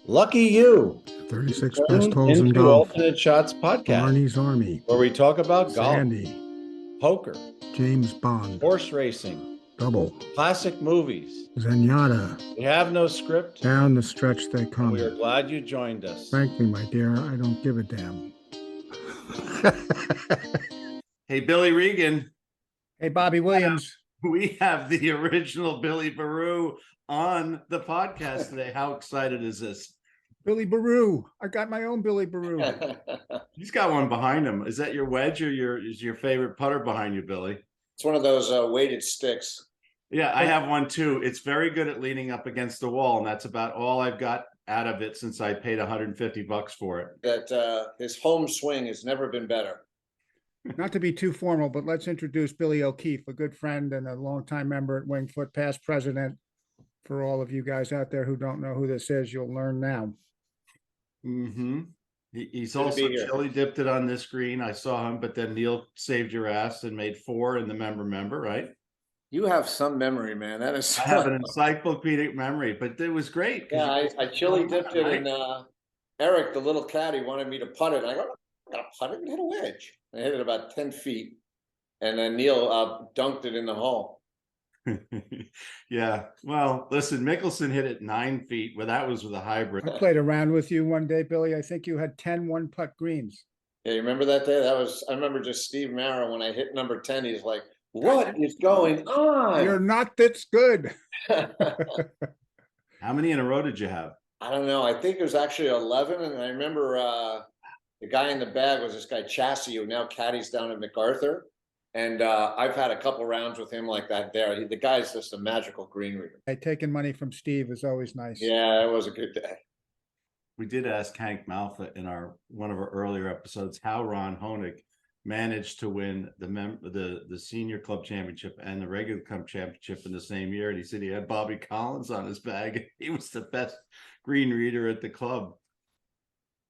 Lucky you. 36 best holes in Into golf. Alternate Shots podcast, Barney's Army. where we talk about Sandy. golf, poker, James Bond. horse racing, Double. classic movies. Zenyatta. We have no script. Down the stretch they come. We are glad you joined us. Frankly, my dear, I don't give a damn. Hey, Billy Regan. Hey, Bobby Williams. We have the original Billy Baroo on the podcast today. How excited is this? Billy Baroo. I got my own Billy Baroo. He's got one behind him. Is that your wedge or is your favorite putter behind you, Billy? It's one of those weighted sticks. Yeah, I have one too. It's very good at leaning up against the wall, and that's about all I've got out of it since I paid $150 for it. That his home swing has never been better. Not to be too formal, but let's introduce Billy O'Keefe, a good friend and a longtime member at Wingfoot, past president. For all of you guys out there who don't know who this is, you'll learn now. Mm-hmm. He's Good to also be here. chili dipped it on this green. I saw him, but then Neil saved your ass and made 4 in the member, right? You have some memory, man. That is. I have an encyclopedic memory, but it was great. Yeah, I chili dipped it, and Eric, the little caddy, wanted me to putt it. And I go, I got to putt it and hit a wedge. I hit it about 10 feet, and then Neil dunked it in the hole. Yeah, well, listen, Mickelson hit it 9 feet, but that was with a hybrid. I played around with you one day, Billy. I think you had 10 one-putt greens. Yeah, you remember that day? I remember just Steve Mara when I hit number 10. He's like, "What is going on? You're not that good." How many in a row did you have? I don't know. I think it was actually 11. And I remember the guy in the bag was this guy Chassie, who now caddies down at MacArthur. And I've had a couple rounds with him like that there. The guy's just a magical green reader. Hey, taking money from Steve is always nice. Yeah, it was a good day. We did ask Hank Malfa in one of our earlier episodes how Ron Honig managed to win the senior club championship and the regular club championship in the same year. And he said he had Bobby Collins on his bag. He was the best green reader at the club.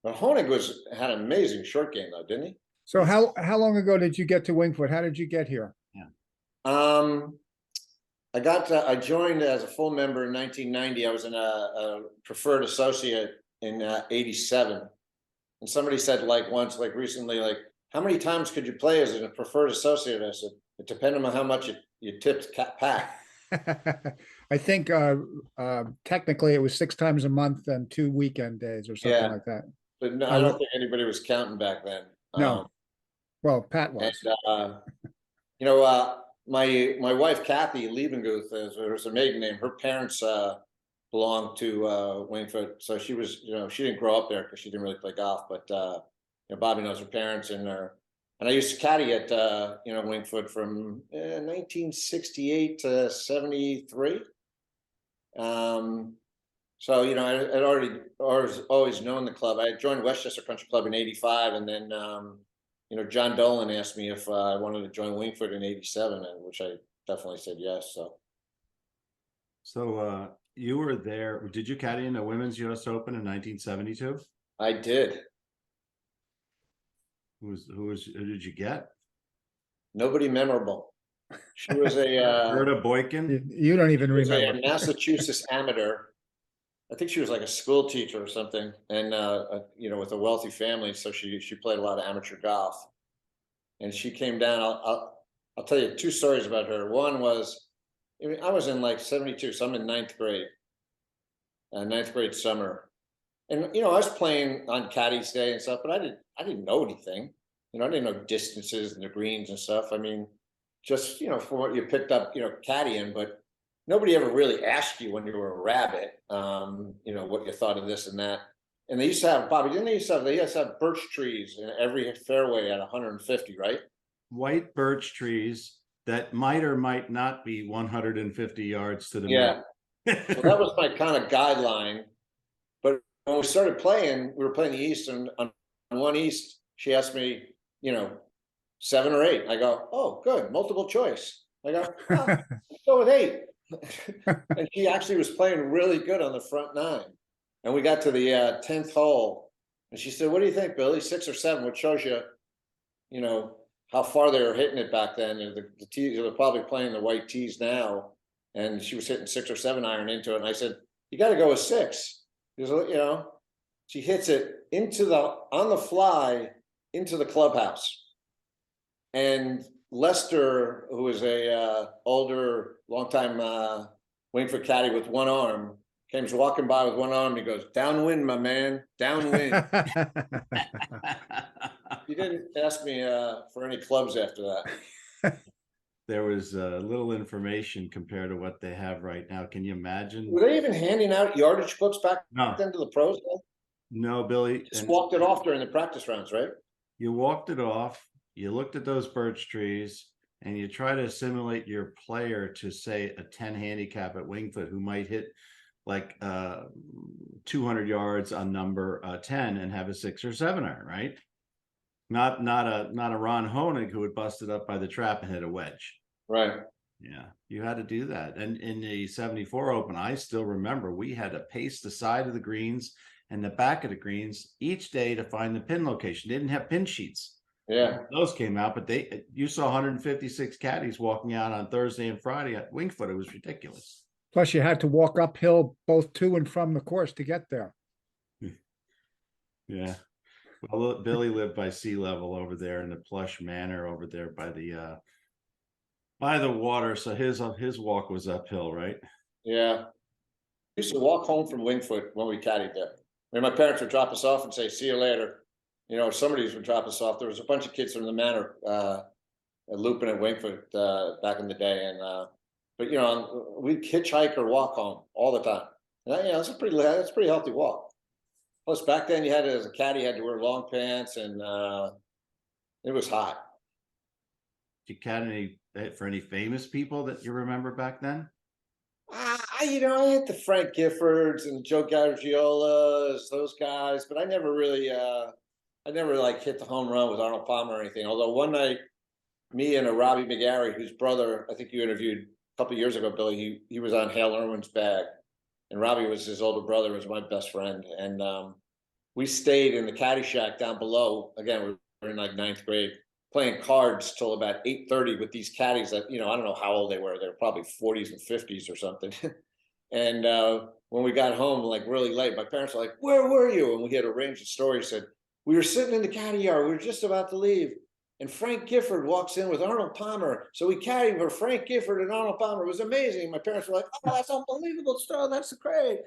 But Honig had an amazing short game though, didn't he? So how long ago did you get to Wingfoot? How did you get here? Yeah. I joined as a full member in 1990. I was in a preferred associate in 87. And somebody said once, recently, how many times could you play as a preferred associate? I said, it depended on how much you tipped pack. I think technically it was 6 times a month and 2 weekend days or something like that. But no, I don't think anybody was counting back then. No. Well, Pat was. And, my wife, Kathy Liebenguth, was a maiden name. Her parents belonged to Wingfoot. So she was, she didn't grow up there because she didn't really play golf. But, Bobby knows her parents and I used to caddy at, Wingfoot from 1968 to 73. So, I'd always known the club. I joined Westchester Country Club in 85. And then, John Dolan asked me if I wanted to join Wingfoot in 87, which I definitely said yes. So you were there. Did you caddy in the Women's U.S. Open in 1972? I did. Who did you get? Nobody memorable. She was a Gerda Boykin. You don't even remember. A Massachusetts amateur. I think she was like a school teacher or something, and with a wealthy family, so she played a lot of amateur golf. And she came down. I'll tell you 2 stories about her. One was, I was in 72, so I'm in 9th grade, 9th grade summer, and I was playing on Caddy's Day and stuff, but I didn't know anything. I didn't know distances and the greens and stuff. I mean, just from what you picked up, caddying, but nobody ever really asked you when you were a rabbit, what you thought of this and that. And they used to have, Bobby, they used to have birch trees in every fairway at 150, right? White birch trees that might or might not be 150 yards to the middle. Yeah. So that was my kind of guideline. But when we started playing, we were playing the East, and on one East, she asked me, 7 or 8. I go, oh, good, multiple choice. I go, let's go with 8. And she actually was playing really good on the front 9. And we got to the 10th hole, and she said, what do you think, Billy? 6 or 7, which shows you, how far they were hitting it back then. And the tees, they're probably playing the white tees now. And she was hitting 6 or 7 iron into it. And I said, you got to go with 6. because, you know, she hits it on the fly into the clubhouse. And Lester, who is a older, longtime Winged Foot caddy with one arm, came walking by with one arm. And he goes, "Downwind, my man, downwind." He didn't ask me for any clubs after that. There was little information compared to what they have right now. Can you imagine? Were they even handing out yardage books back No, then to the pros? no, Billy. Just And walked it off during the practice rounds, right? you walked it off. You looked at those birch trees, and you try to assimilate your player to, say, a 10 handicap at Winged Foot, who might hit like 200 yards on number 10 and have a 6 or 7 iron, right? Not a Ron Honig who would bust it up by the trap and hit a wedge. Right. Yeah, you had to do that. And in the 74 Open, I still remember we had to pace the side of the greens and the back of the greens each day to find the pin location. They didn't have pin sheets. Yeah. Those came out, but you saw 156 caddies walking out on Thursday and Friday at Winged Foot. It was ridiculous. Plus you had to walk uphill both to and from the course to get there. Yeah. Well, Billy lived by sea level over there in the plush manor over there by the water. So his walk was uphill, right? Yeah. We used to walk home from Winged Foot when we caddied there. I mean, my parents would drop us off and say, "See you later." You know, somebody would drop us off. There was a bunch of kids from the manor looping at Winged Foot back in the day. And but you know, we'd hitchhike or walk home all the time. And that's a pretty healthy walk. Plus back then you had to, as a caddy, you had to wear long pants, and it was hot. Did you caddy for any famous people that you remember back then? I hit the Frank Giffords and Joe Garagiolas, those guys, but I never really like hit the home run with Arnold Palmer or anything. Although one night, me and a Robbie McGarry, whose brother I think you interviewed a couple of years ago, Billy, he was on Hale Irwin's bag, and Robbie was his older brother, was my best friend, and we stayed in the caddy shack down below. Again, we were in like 9th grade, playing cards till about 8:30 with these caddies that, I don't know how old they were. They were probably 40s and 50s or something. And when we got home, like really late, my parents were like, "Where were you?" And we had arranged a story. Said, "We were sitting in the caddy yard. We were just about to leave. And Frank Gifford walks in with Arnold Palmer. So we caddied for Frank Gifford and Arnold Palmer. It was amazing." My parents were like, "Oh, that's unbelievable stuff. That's great.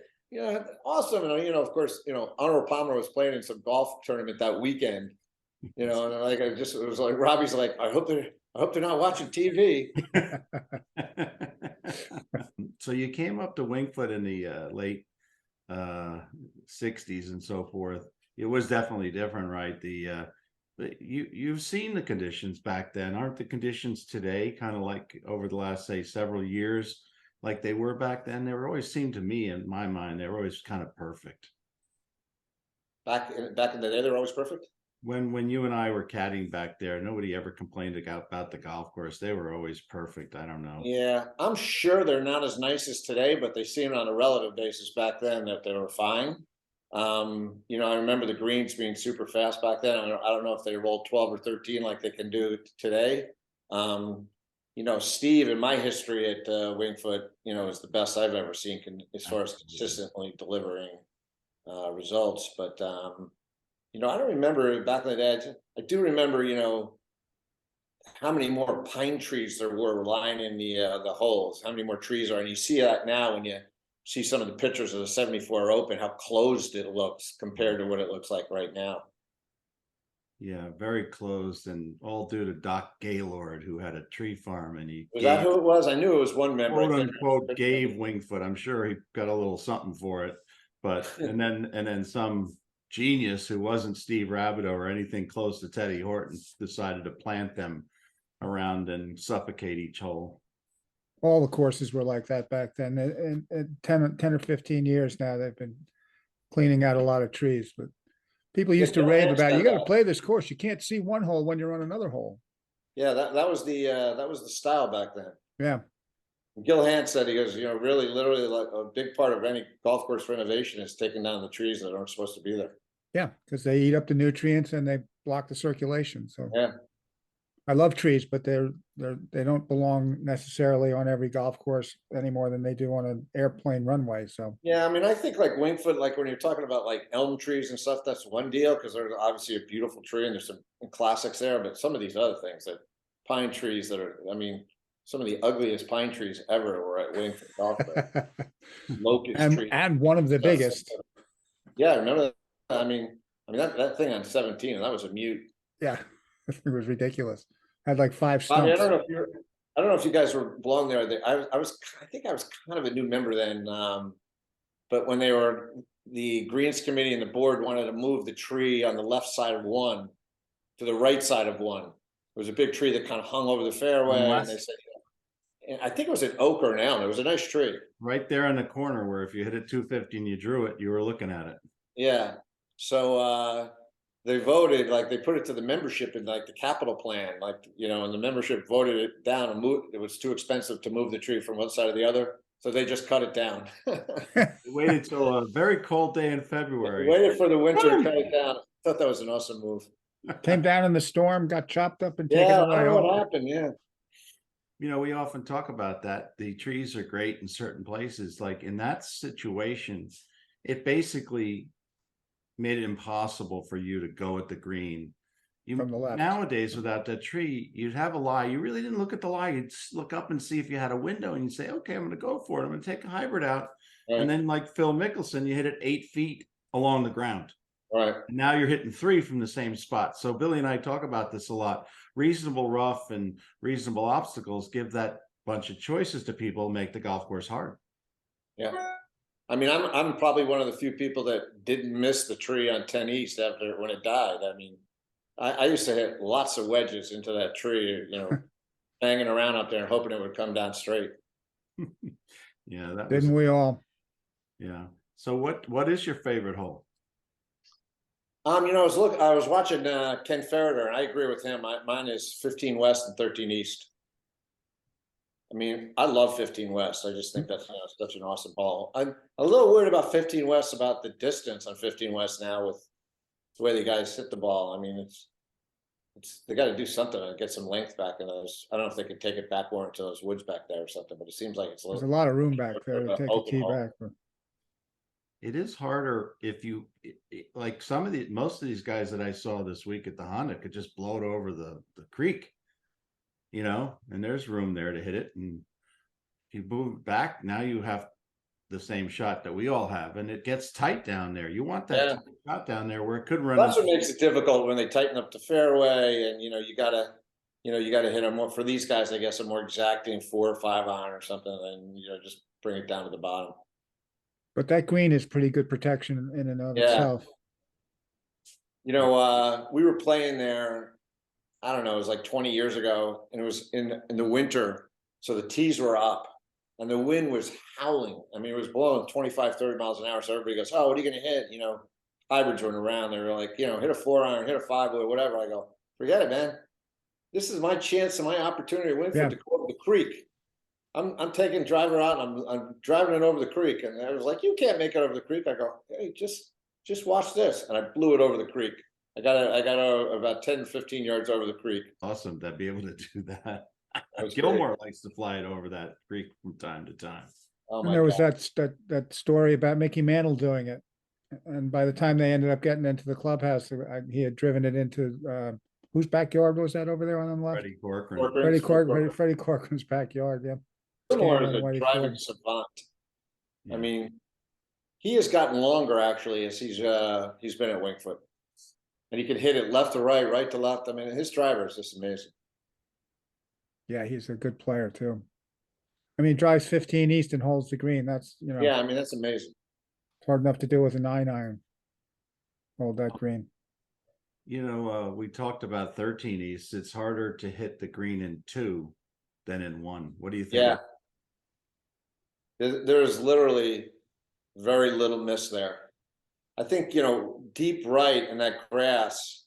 Awesome." And, of course, Arnold Palmer was playing in some golf tournament that weekend. And like, it was like, Robbie's like, I hope they're not watching TV. So you came up to Winged Foot in the late 60s and so forth. It was definitely different, right? You've seen the conditions back then. Aren't the conditions today kind of like over the last, say, several years like they were back then? They were always, seemed to me, in my mind, they were always kind of perfect. Back in the day, they were always perfect. When you and I were caddying back there, nobody ever complained about the golf course. They were always perfect. I don't know. Yeah, I'm sure they're not as nice as today, but they seemed on a relative basis back then that they were fine. I remember the greens being super fast back then. I don't know if they rolled 12 or 13 like they can do today. Steve, in my history at Winged Foot, is the best I've ever seen as far as consistently delivering results. But I don't remember back in the day. I do remember, how many more pine trees there were lining the holes, how many more trees are. And you see that now when you see some of the pictures of the 74 Open, how closed it looks compared to what it looks like right now. Yeah, very closed, and all due to Doc Gaylord, who had a tree farm, and Was that who it was? I knew it was one member. Quote unquote gave Winged Foot. I'm sure he got a little something for it, but and then some genius who wasn't Steve Rabideau or anything close to Teddy Horton decided to plant them around and suffocate each hole. All the courses were like that back then. In 10 or 15 years now, they've been cleaning out a lot of trees, but people used to rave about, "You got to play this course. You can't see one hole when you're on another hole." Yeah, that was the style back then. Yeah. Gil Hand said, he goes, really, literally, like a big part of any golf course renovation is taking down the trees that aren't supposed to be there. Yeah, because they eat up the nutrients and they block the circulation. So yeah, I love trees, but they don't belong necessarily on every golf course any more than they do on an airplane runway. So Yeah, I mean, I think like Wingfoot, like when you're talking about like elm trees and stuff, that's one deal because they're obviously a beautiful tree and there's some classics there. But some of these other things, that pine trees that are, I mean, some of the ugliest pine trees ever were at Wingfoot Golf Club. Locust tree. and one of the biggest. Yeah, I remember that. I mean that thing on 17, and that was a mute. Yeah, it was ridiculous. Had like 5 Bobby, stumps. I don't know if you guys were belong there. I think I was kind of a new member then. But when the Greens Committee and the board wanted to move the tree on the left side of one to the right side of one. There was a big tree that kind of hung over the fairway, and they said, and I think it was an oak or an elm. It was a nice tree. Right there in the corner where if you hit it 250 and you drew it, you were looking at it. Yeah. So they voted, like they put it to the membership in like the capital plan, like, and the membership voted it down and moved. It was too expensive to move the tree from one side to the other. So they just cut it down. They waited till a very cold day in February. Waited for the winter to cut it down. I thought that was an awesome move. Came down in the storm, got chopped up and taken Yeah, I away. don't know what happened. Yeah. We often talk about that. The trees are great in certain places. Like in that situation, it basically made it impossible for you to go at the green. From the left. Nowadays, without that tree, you'd have a lie. You really didn't look at the lie. You'd look up and see if you had a window and you'd say, okay, I'm going to go for it. I'm going to take a hybrid out. Right. And then like Phil Mickelson, you hit it 8 feet along the ground. Right. And now you're hitting 3 from the same spot. So Billy and I talk about this a lot. Reasonable rough and reasonable obstacles give that bunch of choices to people, make the golf course hard. Yeah. I mean, I'm probably one of the few people that didn't miss the tree on 10 East when it died. I mean, I used to hit lots of wedges into that tree, hanging around up there and hoping it would come down straight. Yeah, that Didn't we all? Yeah. So what is your favorite hole? I was watching Ken Ferreter, and I agree with him. Mine is 15 West and 13 East. I mean, I love 15 West. I just think that's such an awesome ball. I'm a little worried about 15 West, about the distance on 15 West now with the way the guys hit the ball. I mean, they got to do something and get some length back in those. I don't know if they could take it back more into those woods back there or something, but it seems like There's a lot of room back there to take a tee back. But It is harder if you like most of these guys that I saw this week at the Honda could just blow it over the creek, and there's room there to hit it. And if you move back, now you have the same shot that we all have, and it gets tight down there. You want that tight shot down there where it could run. That's what makes it difficult when they tighten up the fairway, and you gotta hit a more, for these guys, I guess, a more exacting 4 or 5 iron or something, and just bring it down to the bottom. But that green is pretty good protection in and of itself. We were playing there, I don't know, it was like 20 years ago, and it was in the winter, so the tees were up and the wind was howling. I mean, it was blowing 25, 30 miles an hour. So everybody goes, oh, what are you going to hit? Hybrids running around. They were like, hit a 4 iron, hit a 5-wood, whatever. I go, forget it, man. This is my chance and my opportunity to win to go over the creek. I'm taking driver out and I'm driving it over the creek. And I was like, you can't make it over the creek. I go, hey, just watch this. And I blew it over the creek. I got about 10, 15 yards over the creek. Awesome to be able to do that. That Gilmore likes to fly it over that creek from time to time. Oh, And there was that story about Mickey Mantle doing it. And by the time they ended up getting into the clubhouse, he had driven it into whose backyard was that over there on the left? Freddie Corcoran. Freddie Corcoran's backyard. Yeah. Gilmore is a driving savant. Yeah. I mean, he has gotten longer actually as he's been at Wingfoot, and he can hit it left to right, right to left. I mean, his driver is just amazing. Yeah, he's a good player too. I mean, he drives 15 East and holds the green. That's Yeah, I mean, that's amazing. It's hard enough to do with a 9 iron. Hold that green. We talked about 13 East. It's harder to hit the green in 2 than in 1. What do you think? Yeah. There's literally very little miss there. I think, deep right in that grass,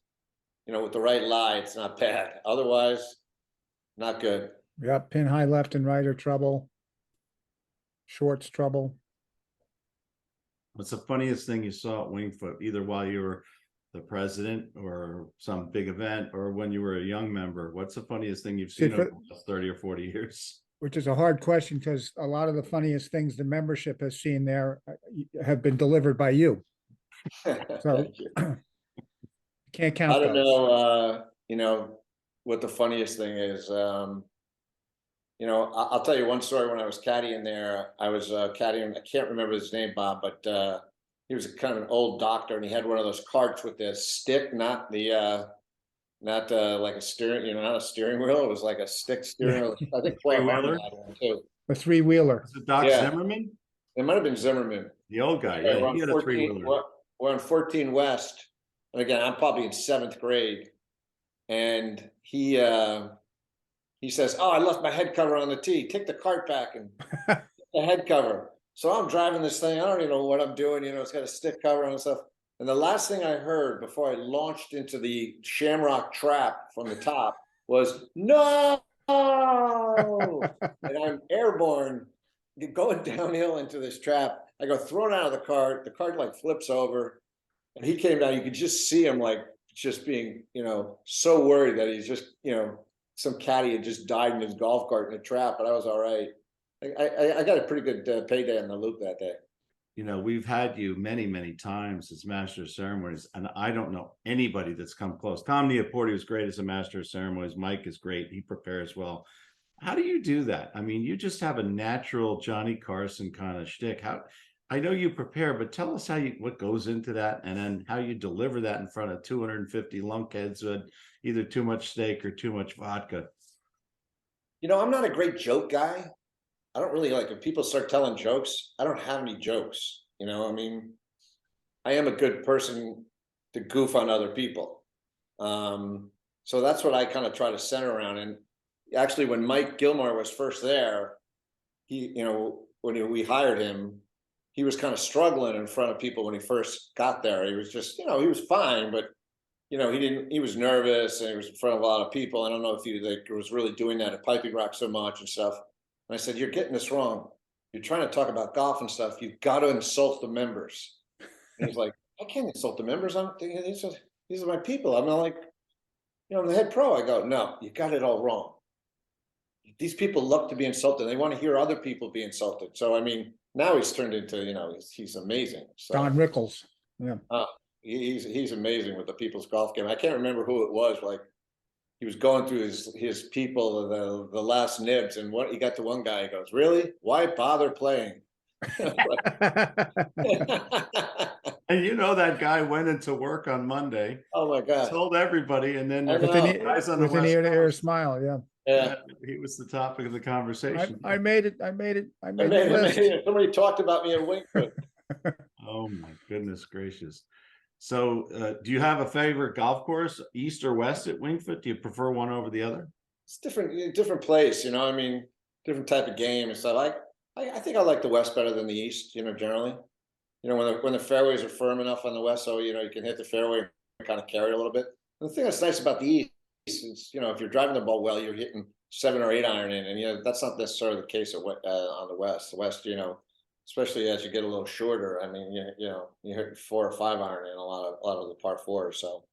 with the right lie, it's not bad. Otherwise, not good. Yep, pin high left and right are trouble. Short's trouble. What's the funniest thing you saw at Wingfoot, either while you were the president or some big event, or when you were a young member? What's the funniest thing you've See, seen over the last 30 or 40 years? Which is a hard question because a lot of the funniest things the membership has seen there have been delivered by you. So Thank you. can't count I don't those. know, you know, what the funniest thing is. You know, I'll tell you one story. When I was caddying there, I was caddying, I can't remember his name, Bob, but he was kind of an old doctor, and he had one of those carts with the stick, not the not like a steering, you know, not a steering wheel. It was like a stick steering wheel. I think Troy Harmon had one too. A three-wheeler. Was it Doc Yeah. Zimmerman? It might have been Zimmerman. The old guy, Yeah, yeah, he had a three-wheeler. We're on 14 West, and again, I'm probably in 7th grade, and he says, "Oh, I left my head cover on the tee. Take the cart back and the head cover." So I'm driving this thing. I don't even know what I'm doing. You know, it's got a stick cover and stuff. And the last thing I heard before I launched into the Shamrock Trap from the top was "No!" And I'm airborne, going downhill into this trap. I go thrown out of the cart. The cart like flips over, and he came down. You could just see him like just being, you know, so worried that he's just, you know, some caddy had just died in his golf cart in a trap, but I was all right. I got a pretty good payday on the loop that day. You know, we've had you many, many times as master of ceremonies, and I don't know anybody that's come close. Tom Neaporti was great as a master of ceremonies. Mike is great. He prepares well. How do you do that? I mean, you just have a natural Johnny Carson kind of shtick. How, I know you prepare, but tell us what goes into that, and then how you deliver that in front of 250 lunkheads with either too much steak or too much vodka. You know, I'm not a great joke guy. I don't really like, if people start telling jokes, I don't have any jokes. You know, I mean, I am a good person to goof on other people. So that's what I kind of try to center around. And actually, when Mike Gilmore was first there, he, you know, when we hired him, he was kind of struggling in front of people when he first got there. He was just, you know, he was fine, but you know, he was nervous, and he was in front of a lot of people. I don't know if he like was really doing that at Piping Rock so much and stuff. And I said, "You're getting this wrong. You're trying to talk about golf and stuff. You've got to insult the members." And he's like, "I can't insult the members. These are my people." I'm not like, you know, I'm the head pro. I go, "No, you got it all wrong. These people love to be insulted. They want to hear other people be insulted." So, I mean, now he's turned into, you know, he's amazing. So, Don Rickles. Yeah. He's amazing with the people's golf game. I can't remember who it was. Like, he was going through his people, the last nibs, and what he got to one guy, he goes, "Really? Why bother playing?" And you know, that guy went into work on Monday, Oh my God. told everybody, and then I there's know. guys on the With an West ear-to-ear Coast. smile. Yeah. Yeah. He was the topic of the conversation. I made it. I made I the made list. it. Somebody talked about me at Wingfoot. Oh my goodness gracious. So do you have a favorite golf course, east or west at Wingfoot? Do you prefer one over the other? It's different place, you know. I mean, different type of game and stuff. I think I like the West better than the East, you know, generally. You know, when the fairways are firm enough on the West, so you know you can hit the fairway and kind of carry a little bit. And the thing that's nice about the East is, you know, if you're driving the ball well, you're hitting 7 or 8 iron in, and you know that's not necessarily the case on the West. The West, you know, especially as you get a little shorter. I mean, you know, you hit 4 or 5 iron in a lot of the par 4s. So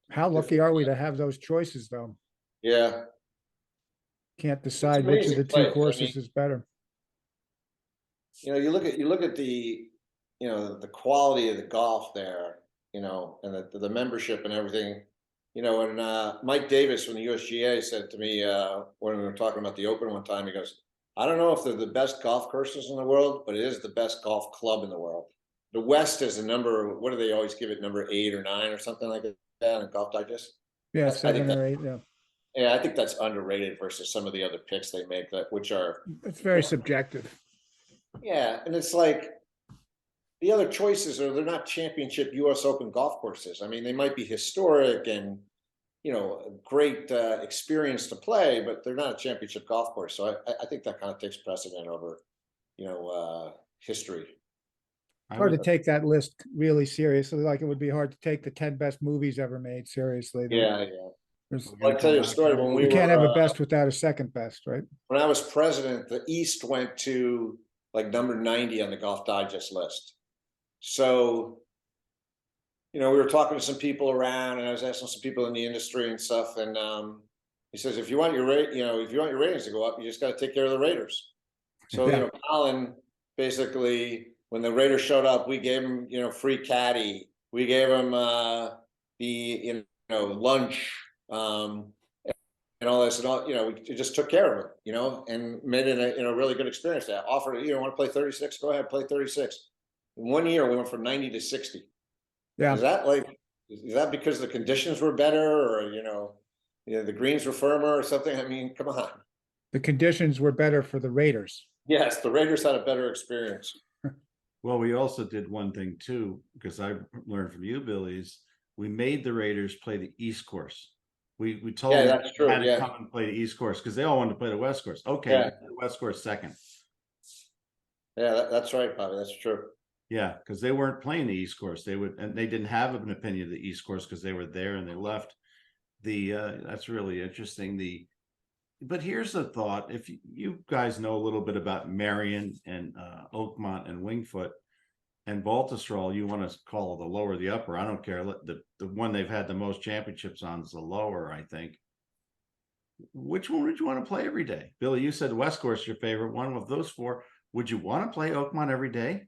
How lucky are we to have those choices, though? yeah, Can't decide which of the two courses is better. You know, you look at the, you know, the quality of the golf there, you know, and the membership and everything. You know, and Mike Davis from the USGA said to me when we were talking about the Open one time, he goes, "I don't know if they're the best golf courses in the world, but it is the best golf club in the world." The West is a number, what do they always give it, number 8 or 9 or something like that in Golf Digest? Yeah, I think 7 or 8. Yeah, Yeah, I think that's underrated versus some of the other picks they make, that which are, it's very subjective. yeah, and it's like the other choices are, they're not championship US Open golf courses. I mean, they might be historic and, you know, a great experience to play, but they're not a championship golf course. So I think that kind of takes precedent over, you know, history. Hard to take that list really seriously. Like it would be hard to take the 10 best movies ever made seriously. Yeah, yeah. There's- I'll tell you a story. When we you can't were, have a best without a second best, right? when I was president, the East went to like number 90 on the Golf Digest list. So we were talking to some people around, and I was asking some people in the industry and stuff, and he says, if you want your if you want your ratings to go up, you just got to take care of the Raiders. So Yeah. Colin basically, when the Raiders showed up, we gave him free caddy, we gave him the lunch, and all this, and all, we just took care of it, and made it a really good experience. That offered, want to play 36, go ahead, play 36. In 1 year, we went from 90 to 60. Yeah. Is that because the conditions were better, or the greens were firmer or something? I mean, come on. The conditions were better for the Raiders. Yes, the Raiders had a better experience. Well, we also did one thing too, because I learned from you, Billy's. We made the Raiders play the East course. We told them that's true. how to come and play the East course because they all wanted to play the West course. Okay, Yeah. the West course second. Yeah, that's right, Bobby. That's true. Yeah, because they weren't playing the East course. They didn't have an opinion of the East course because they were there and they left. That's really interesting. But here's the thought: if you guys know a little bit about Marion and Oakmont and Wingfoot and Baltusrol, you want to call the lower the upper. I don't care. The one they've had the most championships on is the lower, I think. Which one would you want to play every day? Billy, you said West Course your favorite one. Of those four, would you want to play Oakmont every day?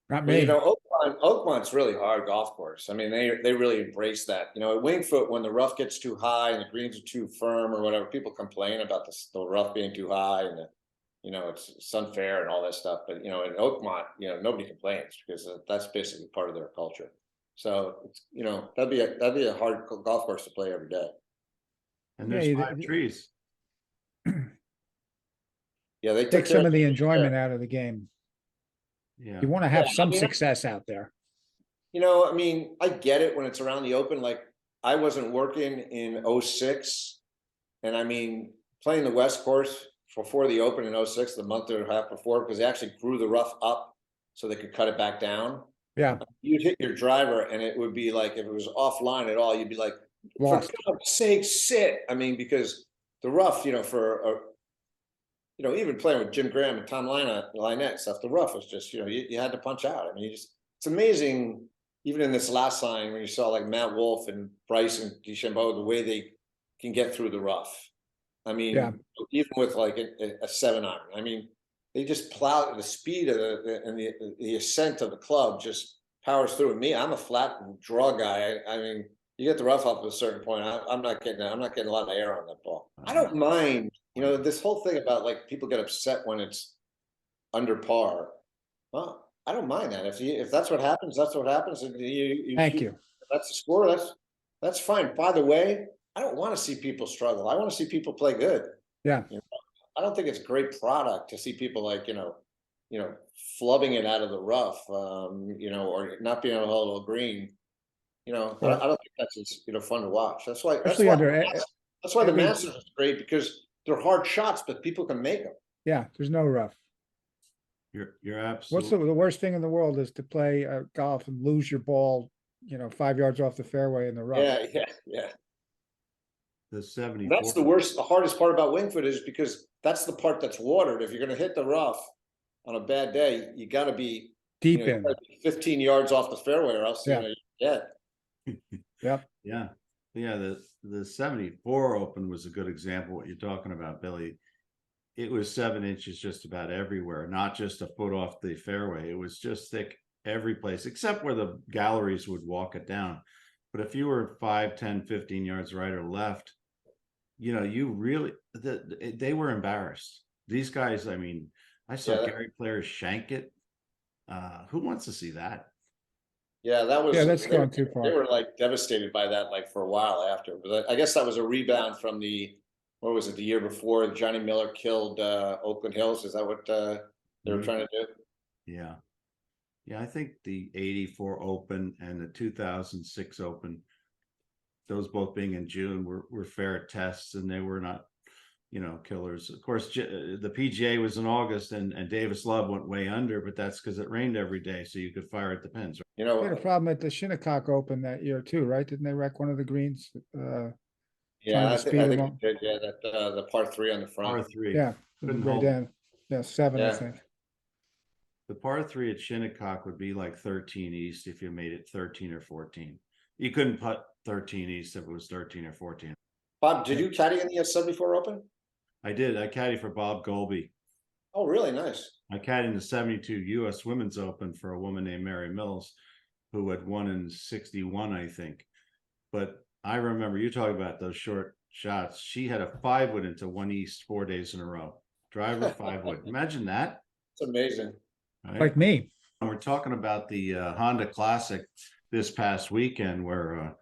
Not me. Oakmont's really hard golf course. I mean, they really embrace that. At Wingfoot, when the rough gets too high and the greens are too firm or whatever, people complain about the rough being too high and it's unfair and all that stuff. But in Oakmont, nobody complains because that's basically part of their culture. So it's, that'd be a hard golf course to play every day. And there's 5 trees. Yeah, they take some of the enjoyment out of the game. Yeah, you want to have some success out there. I mean, I get it when it's around the Open. Like, I wasn't working in 06, and I mean, playing the West Course before the Open in 06, the month and a half before, because they actually grew the rough up so they could cut it back down. Yeah, you'd hit your driver, and it would be like, if it was offline at all, you'd be like, lost. For God's sake, sit. I mean, because the rough, for even playing with Jim Graham and Tom Lynette stuff, the rough was just, you had to punch out. I mean, it's amazing, even in this last sign, when you saw like Matt Wolf and Bryce and DeChambeau, the way they can get through the rough. I mean, even with like a 7-iron, I mean, they just plow the speed of the ascent of the club just powers through. And me, I'm a flat draw guy. I mean, you get the rough up at a certain point. I'm not getting a lot of air on that ball. I don't mind. This whole thing about like people get upset when it's under par. Well, I don't mind that. If that's what happens, that's what happens. And Thank you. That's the score. That's fine. By the way, I don't want to see people struggle. I want to see people play good. Yeah. I don't think it's a great product to see people like flubbing it out of the rough, or not being able to hold a green. I don't think that's fun to watch. That's why the Masters is great, because they're hard shots, but people can make them. Yeah, there's no rough. You're absolutely. What's the worst thing in the world is to play golf and lose your ball, 5 yards off the fairway in the rough. Yeah. The 74. That's the hardest part about Wingfoot, is because that's the part that's watered. If you're going to hit the rough on a bad day, you got to be deep in 15 yards off the fairway, or else you're dead. Yep. Yeah. The 74 Open was a good example of what you're talking about, Billy. It was 7 inches just about everywhere, not just a foot off the fairway. It was just thick every place, except where the galleries would walk it down. But if you were 5, 10, 15 yards right or left, you really, they were embarrassed. These guys, I mean, I saw Gary Player shank it. Who wants to see that? Yeah, that's going too far. They were like devastated by that, like for a while after. But I guess that was a rebound from the year before? Johnny Miller killed Oakland Hills. Is that what they were trying to do? Yeah. Yeah, I think the 84 Open and the 2006 Open, those both being in June, were fair tests, and they were not, killers. Of course, the PGA was in August, and Davis Love went way under, but that's because it rained every day, so you could fire at the pins. They had a problem at the Shinnecock Open that year too, right? Didn't they wreck one of the greens? Yeah, I think it did. Yeah, that the par 3 on the front. Par 3. Yeah, way down. Yeah, 7, I think. The par 3 at Shinnecock would be like 13 east if you made it 13 or 14. You couldn't put 13 East if it was 13 or 14. Bob, did you caddy in the 74 Open? I did. I caddied for Bob Golby. Oh, really? Nice. I caddied in the 72 U.S. Women's Open for a woman named Mary Mills, who had won in 61, I think. But I remember you talking about those short shots. She had a 5-wood into 1 East 4 days in a row. Driver 5-wood. Imagine that. It's amazing. Right? Like me. And we're talking about the Honda Classic this past weekend, where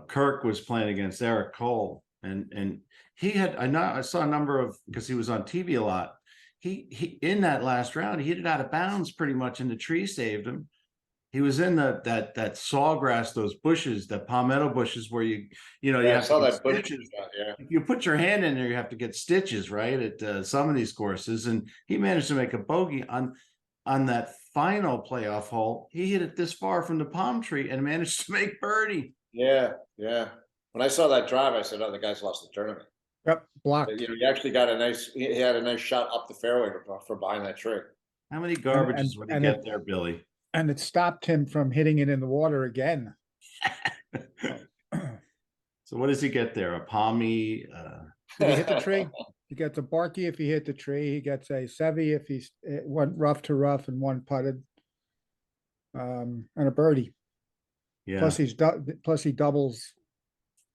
Kirk was playing against Eric Cole, and he had I saw a number of, because he was on TV a lot. He in that last round, he hit it out of bounds pretty much, and the tree saved him. He was in that sawgrass, those bushes, the palmetto bushes, where you Yeah, you I have saw to get that bush stitches. shot, yeah. If you put your hand in there, you have to get stitches, right? At some of these courses, and he managed to make a bogey on that final playoff hole. He hit it this far from the palm tree and managed to make birdie. Yeah, yeah. When I saw that drive, I said, "Oh, the guy's lost the tournament." Yep, blocked. You know, he actually got he had a nice shot up the fairway for behind that tree. How many garbages would he and get it- there, Billy? And it stopped him from hitting it in the water again. So what does he get there? A palmy? Did he hit the tree? He gets a Barkey if he hit the tree. He gets a Sevy if he went rough to rough and one putted. And a birdie. Yeah. Plus he doubles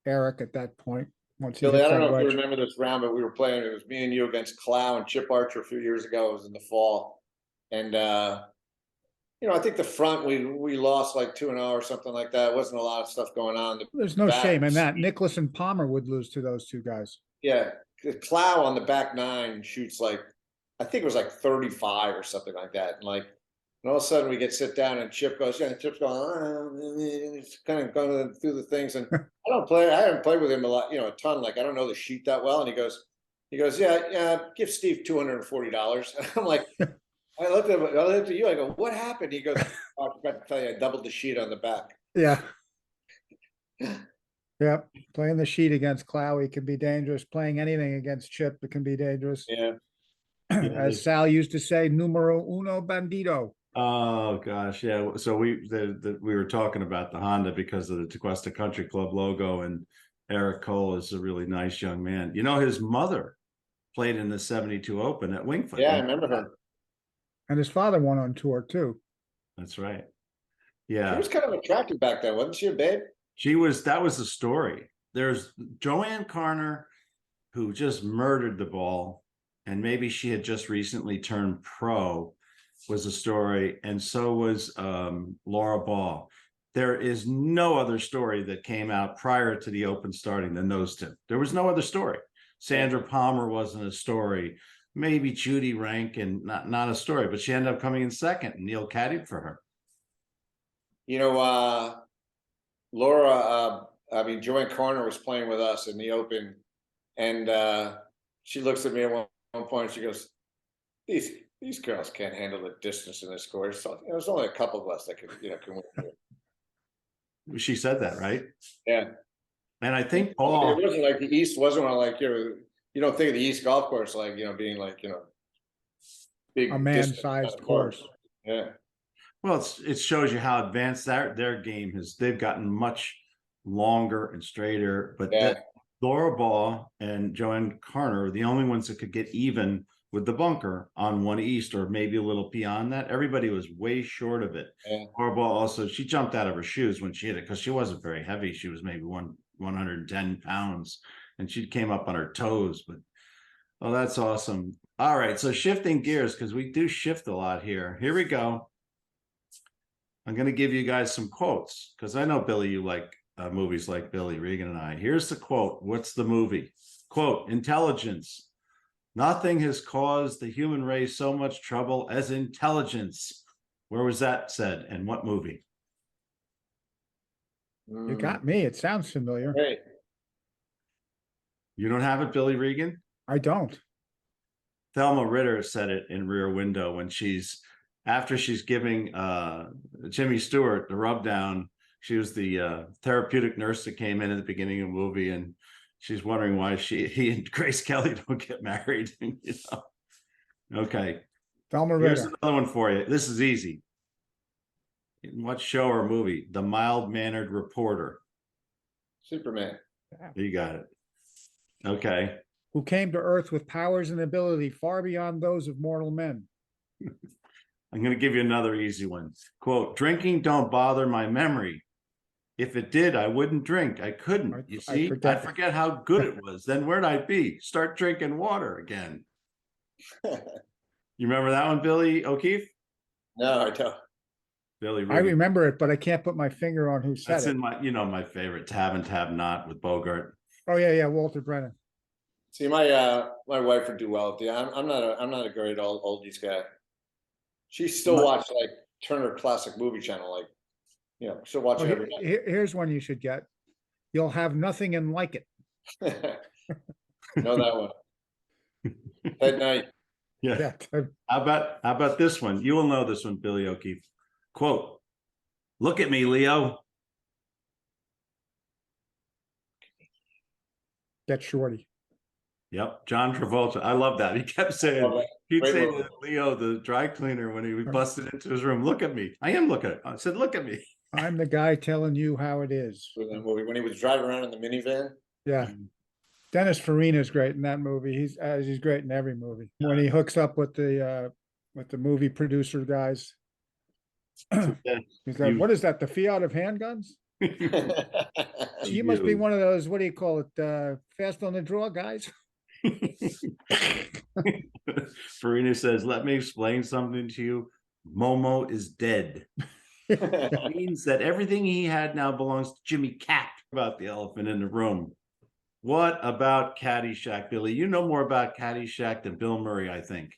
Eric at that point. Once he Billy, hits I don't that know if you wedge. remember this round, but we were playing. It was me and you against Clow and Chip Archer a few years ago. It was in the fall, and you know, I think the front we lost like 2-0 or something like that. It wasn't a lot of stuff going on. There's no shame in backs- that. Nicholas and Palmer would lose to those two guys. Yeah, the Clow on the back nine shoots like, I think it was like 35 or something like that, and like. And all of a sudden we get sit down and Chip goes, yeah, and Chip's going, it's kind of going through the things. And I haven't played with him a lot, a ton. Like, I don't know the sheet that well. And he goes, yeah, give Steve $240. And I'm like, I looked at you, I go, what happened? He goes, oh, I forgot to tell you, I doubled the sheet on the back. Yeah. Yep. Playing the sheet against Clowy can be dangerous. Playing anything against Chip, it can be dangerous. Yeah. As Sal used to say, numero uno bandito. Oh gosh, yeah. So we were talking about the Honda because of the Tequesta Country Club logo, and Eric Cole is a really nice young man. You know, his mother played in the 72 Open at Wingfoot. Yeah, I remember her. And his father won on tour too. That's right. She Yeah, was kind of attractive back then, wasn't she, a babe? she was. That was the story. There's Joanne Carner, who just murdered the ball, and maybe she had just recently turned pro. Was a story, and so was Laura Ball. There is no other story that came out prior to the Open starting than those two. There was no other story. Sandra Palmer wasn't a story. Maybe Judy Rankin, not a story, but she ended up coming in second, and Neil caddied for her. You know, Laura, Joanne Carner was playing with us in the Open, and she looks at me at one point, and she goes, these girls can't handle the distance in this course. So there's only a couple of us that can win here. She said that, right? Yeah. And I think It Paul, wasn't like the East wasn't like, you don't think of the East golf course like, being like, big A distance man-sized kind of course. Yeah. well, it shows you how advanced their game is. They've gotten much longer and straighter, but Yeah. Laura Ball and Joanne Carner are the only ones that could get even with the bunker on 1 East, or maybe a little beyond that. Everybody was way short of it. Yeah. Laura Ball also, she jumped out of her shoes when she hit it, because she wasn't very heavy. She was maybe 110 pounds, and she came up on her toes. But oh, that's awesome. All right, so shifting gears, because we do shift a lot here. Here we go. I'm going to give you guys some quotes, because I know, Billy, you like movies like Billy Regan and I. Here's the quote. What's the movie? Quote, intelligence. Nothing has caused the human race so much trouble as intelligence. Where was that said, and what movie? You got me. It sounds familiar. Great. You don't have it, Billy Regan? I don't. Thelma Ritter said it in Rear Window when after she's giving Jimmy Stewart the rub down. She was the therapeutic nurse that came in at the beginning of the movie, and she's wondering why he and Grace Kelly don't get married. Okay. Thelma Here's Ritter. another one for you. This is easy. In what show or movie? The mild-mannered reporter. Superman. You got it. Okay. Who came to Earth with powers and ability far beyond those of mortal men. I'm going to give you another easy one. Quote, drinking don't bother my memory. If it did, I wouldn't drink. I couldn't. You see, I'd forget how good it was. Then where'd I be? Start drinking water again. You remember that one, Billy O'Keefe? No, I don't. Billy I Rigby. remember it, but I can't put my finger on who said That's it. in my, my favorite, Have and Have Not with Bogart. Oh yeah, Walter Brennan. See, my wife would do well with you. I'm not a great oldies guy. She still watch like Turner Classic Movie Channel, like she'll watch it every night. Here's one you should get. You'll have nothing and like it. Know that one. At night. Yeah. How about this one? You will know this one, Billy O'Keefe. Quote, look at me, Leo. Get Shorty. Yep, John Travolta. I love that. He kept saying, he'd say movie. to Leo, the dry cleaner, when he busted into his room, look at me. I am looking. I said, look at me. I'm the guy telling you how it is. For that movie, when he was driving around in the minivan. Yeah. Dennis Farina's great in that movie. He's great in every movie. When he hooks up with the movie producer guys. He's like, what is that? The Fiat of handguns? You must be one of those, what do you call it? Fast on the draw guys? Farina says, let me explain something to you. Momo is dead. It means that everything he had now belongs to Jimmy Cat. About the elephant in the room. What about Caddyshack, Billy? You know more about Caddyshack than Bill Murray, I think.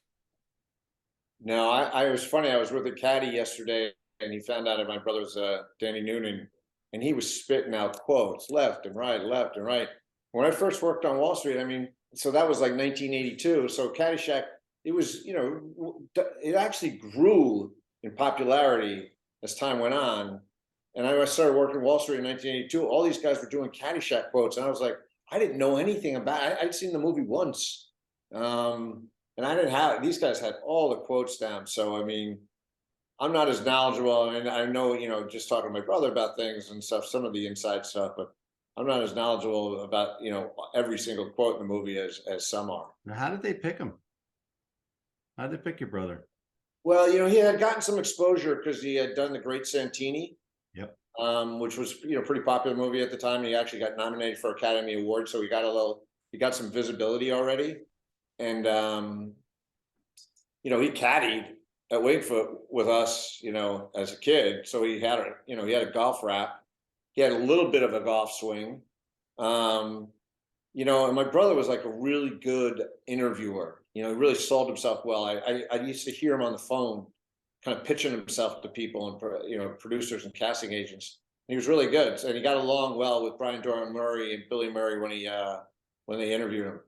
No, I was funny. I was with a caddy yesterday, and he found out that my brother's Danny Noonan, and he was spitting out quotes left and right, left and right. When I first worked on Wall Street, I mean, so that was like 1982. So Caddyshack, it was, it actually grew in popularity as time went on. And I started working Wall Street in 1982. All these guys were doing Caddyshack quotes, and I was like, I didn't know anything about it. I'd seen the movie once. And I didn't have, these guys had all the quotes down. So, I mean, I'm not as knowledgeable, and I know, just talking to my brother about things and stuff, some of the inside stuff, but I'm not as knowledgeable about, every single quote in the movie as some are. Now, how did they pick him? How did they pick your brother? Well, he had gotten some exposure because he had done The Great Santini. Yep. Which was, pretty popular movie at the time. He actually got nominated for Academy Award. So he got some visibility already. And, he caddied at Wingfoot with us, as a kid. So he had a golf rap. He had a little bit of a golf swing. And my brother was like a really good interviewer. He really sold himself well. I used to hear him on the phone, kind of pitching himself to people and, producers and casting agents. And he was really good. And he got along well with Brian Doran Murray and Billy Murray when they interviewed him.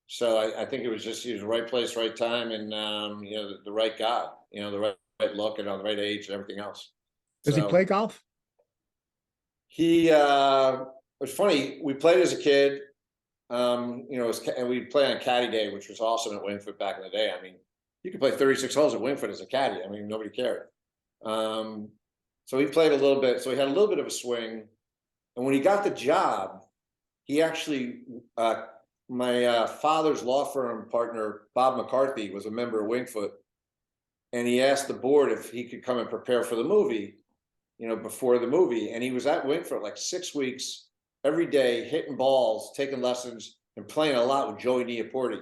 So I think it was just, he was the right place, right time, and the right guy, the right look and on the right age and everything else. Does he play golf? It was funny. We played as a kid, and we played on Caddy Day, which was awesome at Wingfoot back in the day. I mean, you could play 36 holes at Wingfoot as a caddy. I mean, nobody cared. So he played a little bit. So he had a little bit of a swing. And when he got the job, he actually, my father's law firm partner, Bob McCarthy, was a member of Wingfoot. And he asked the board if he could come and prepare for the movie, before the movie. And he was at Wingfoot like 6 weeks, every day, hitting balls, taking lessons, and playing a lot with Joey Neaporti.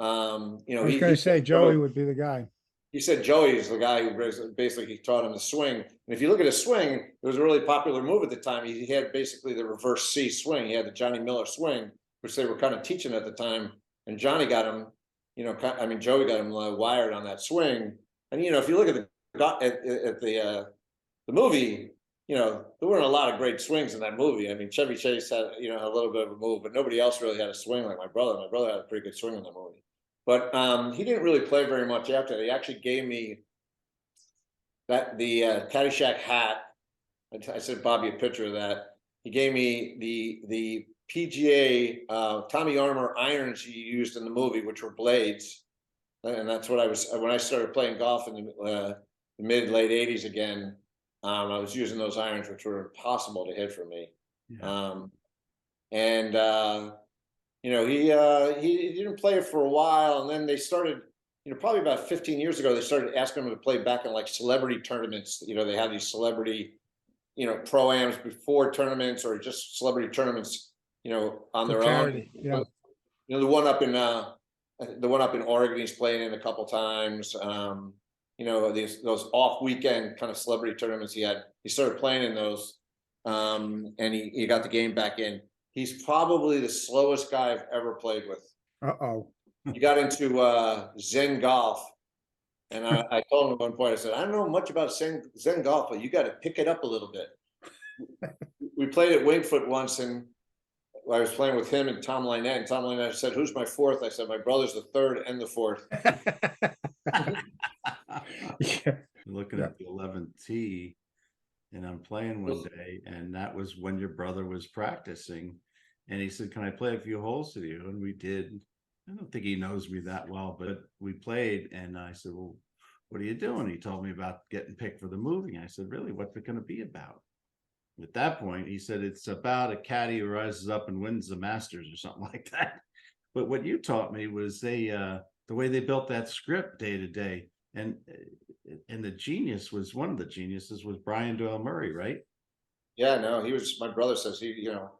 I was going to say Joey would be the guy. He said Joey is the guy who basically taught him the swing. And if you look at his swing, it was a really popular move at the time. He had basically the reverse C swing. He had the Johnny Miller swing, which they were kind of teaching at the time. And Johnny got him, Joey got him wired on that swing. And if you look at the movie, there weren't a lot of great swings in that movie. I mean, Chevy Chase had a little bit of a move, but nobody else really had a swing like my brother. My brother had a pretty good swing in the movie. But he didn't really play very much after that. He actually gave me the Caddyshack hat. I sent Bobby a picture of that. He gave me the PGA Tommy Armour irons he used in the movie, which were blades. And that's what when I started playing golf in mid late '80s again. I was using those irons, which were impossible to hit for me. Yeah. And you know, he didn't play it for a while, and then they started, you know, probably about 15 years ago, they started asking him to play back in like celebrity tournaments. You know, they had these celebrity, you know, pro-ams before tournaments, or just celebrity tournaments, you know, on For their charity, own. yeah. You know, the one up in Oregon, he's playing in a couple times. You know, those off weekend kind of celebrity tournaments he started playing in those. And he got the game back in. He's probably the slowest guy I've ever played with. Uh-oh. He got into Zen golf. And I told him at one point, I said, I don't know much about Zen golf, but you got to pick it up a little bit. We played at Wingfoot once, and I was playing with him and Tom Lynette. And Tom Lynette said, "Who's my fourth?" I said, "My brother's the third and the fourth." Yeah. Looking at the 11th tee, and I'm playing one day, and that was when your brother was practicing. And he said, "Can I play a few holes with you?" And we did. I don't think he knows me that well, but we played. And I said, "Well, what are you doing?" He told me about getting picked for the movie. I said, "Really? What's it going to be about?" At that point, he said, "It's about a caddy who rises up and wins the Masters," or something like that. But what you taught me was the way they built that script day to day. And the genius was, one of the geniuses was Brian Doyle Murray, right? Yeah, no, he was. My brother says you know,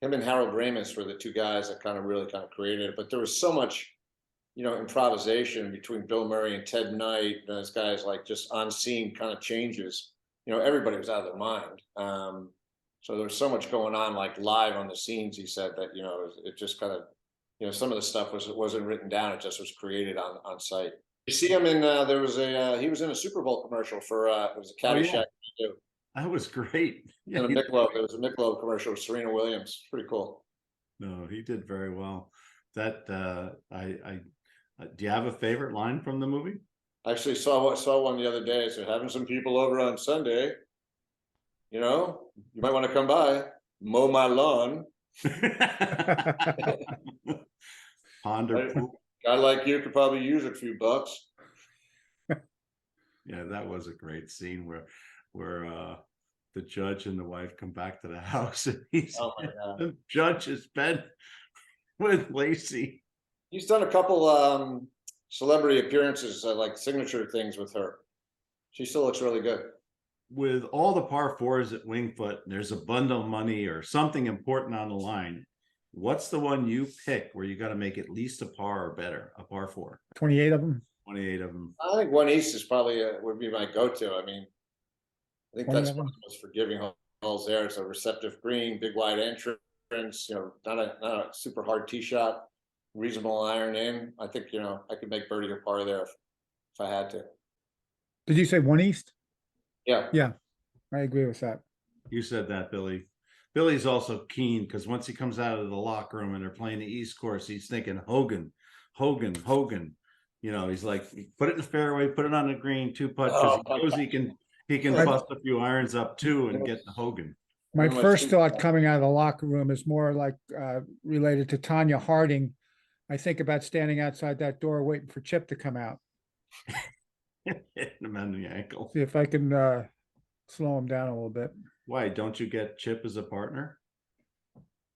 him and Harold Ramis were the two guys that kind of really kind of created it. But there was so much, you know, improvisation between Bill Murray and Ted Knight. And those guys, like, just on scene kind of changes. You know, everybody was out of their mind. So there was so much going on, like live on the scenes. He said that, you know, it just kind of, you know, some of the stuff wasn't written down; it just was created on site. You see him in there was he was in a Super Bowl commercial for it was a Caddyshack. Too. That was great. Yeah, And a Michelob. There was a Michelob commercial with Serena Williams. Pretty cool. no, he did very well. That I do you have a favorite line from the movie? I actually saw one the other day. It said, "Having some people over on Sunday. You know, you might want to come by, mow my lawn. Ponder poop. Guy like you could probably use a few bucks." Yeah, that was a great scene where the judge and the wife come back to the house, and Oh my God. the judge is bed with Lacey. He's done a couple celebrity appearances, like signature things with her. She still looks really good. With all the par fours at Wingfoot, there's a bundle of money or something important on the line. What's the one you pick where you got to make at least a par or better, a par four? 28 of them. 28 of them. I think One East is probably would be my go-to. I mean, I think that's 27. one of the most forgiving holes there. It's a receptive green, big wide entrance, you know, not a super hard tee shot, reasonable iron in. I think, you know, I could make birdie or par there if I had to. Did you say 1 East? Yeah. Yeah, I agree with that. You said that, Billy. Billy's also keen because once he comes out of the locker room and they're playing the East course, he's thinking Hogan. You know, he's like, put it in the fairway, put it on the green, two putt, because he knows he can bust a few irons up too and get the Hogan. My Pretty much first too. thought coming out of the locker room is more like related to Tanya Harding. I think about standing outside that door waiting for Chip to come out. Hitting him on the ankle. See if I can slow him down a little bit. Why don't you get Chip as a partner?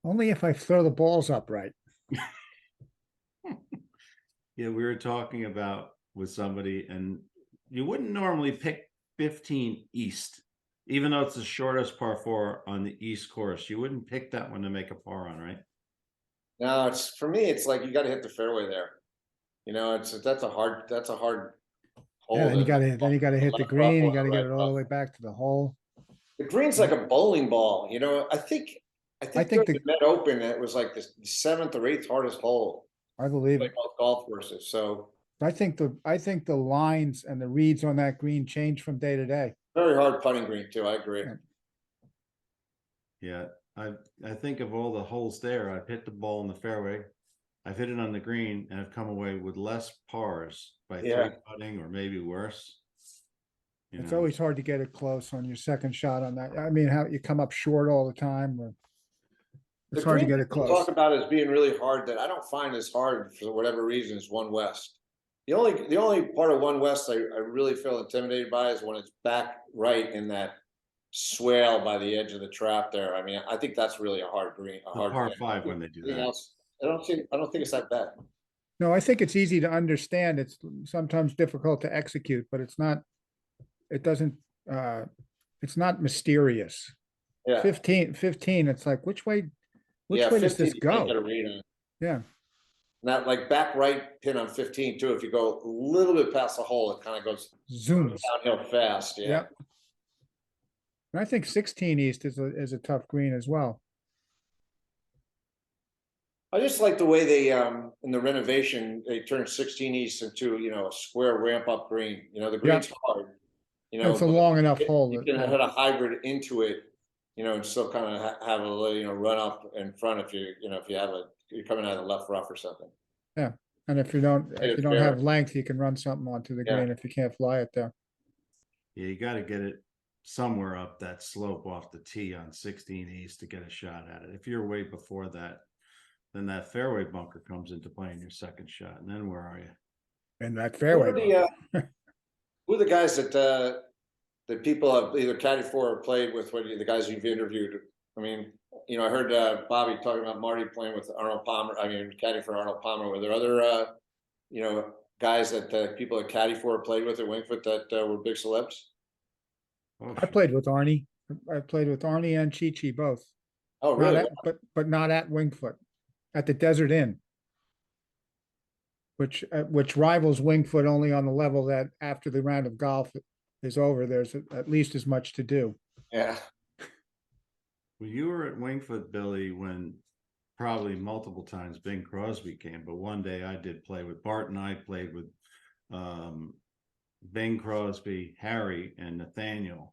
Only if I throw the balls up right. Yeah, we were talking about with somebody, and you wouldn't normally pick 15 East, even though it's the shortest par four on the East course. You wouldn't pick that one to make a par on, right? No, it's for me. It's like you got to hit the fairway there. You know, that's a hard hole. Yeah, then you to- got to hit the left green. You rough, got to get right it all the rough. way back to the hole. The green's like a bowling ball. You know, I think think during the- the Met Open, it was like the 7th or 8th hardest hole. I believe Like it. most golf courses. So I think the lines and the reads on that green change from day to day. very hard putting green too. I agree. Yeah, I think of all the holes there, I've hit the ball in the fairway, I've hit it on the green, and I've come away with less pars by Yeah. 3-putting or maybe worse. You It's know? always hard to get it close on your second shot on that. I mean, how you come up short all the time. It's The hard to green get it people close. talk about as being really hard that I don't find as hard for whatever reason is One West. The only part of One West I really feel intimidated by is when it's back right in that swale by the edge of the trap there. I mean, I think that's really a hard green, a The hard par green. five when they do Anything that. else? I don't think it's that bad. No, I think it's easy to understand. It's sometimes difficult to execute, but it's not, it doesn't, it's not mysterious. Yeah. 15, it's like, which way Yeah, does 15, this you can't get go? a read on. Yeah, Not like back right pin on 15 too. If you go a little bit past the hole, it kind of goes zooms. downhill fast. Yeah. Yep. And I think 16 East is a tough green as well. I just like the way they in the renovation they turned 16 East into a square ramp up green. The green's hard. It's a but long enough hole. You can hit a hybrid into it, and still kind of have a little run up in front if you're coming out of the left rough or something. Yeah, and if you don't have length, you can run something onto the green if you can't fly it there. Yeah, you got to get it somewhere up that slope off the tee on 16 East to get a shot at it. If you're way before that, then that fairway bunker comes into play in your second shot. And then where are you? And that fairway. Who are the guys that people have either caddied for or played with? The guys you've interviewed? I mean, I heard Bobby talking about Marty playing with Arnold Palmer. I mean, caddy for Arnold Palmer. Were there other, guys that people at caddy for or played with at Wingfoot that were big celebs? Oh, I played with Arnie. I played with Arnie and Chi-Chi both. Oh, really? But not at Wingfoot, at the Desert Inn, which rivals Wingfoot only on the level that after the round of golf is over, there's at least as much to do. Yeah. Well, you were at Wingfoot, Billy, when probably multiple times Bing Crosby came, but one day I did play with Bart, and I played with Bing Crosby, Harry, and Nathaniel.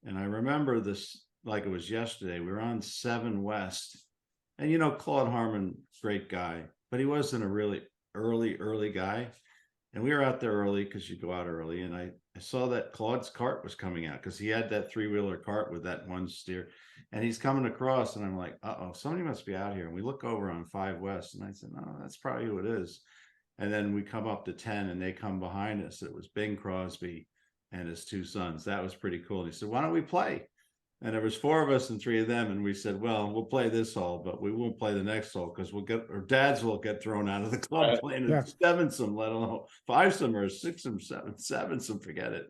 And I remember this like it was yesterday. We were on 7 West, and Claude Harmon, great guy, but he wasn't a really early guy. And we were out there early because you go out early, and I saw that Claude's cart was coming out because he had that 3-wheeler cart with that one steer, and he's coming across, and I'm like, uh-oh, somebody must be out here. And we look over on 5 West, and I said, no, that's probably who it is. And then we come up to 10, and they come behind us. It was Bing Crosby and his 2 sons. That was pretty cool. And he said, why don't we play? And there was 4 of us and 3 of them. And we said, well, we'll play this hole, but we won't play the next hole because our dads will get thrown out of the club playing a 7-some, let alone 5-some or 6-some, 7-some, forget it.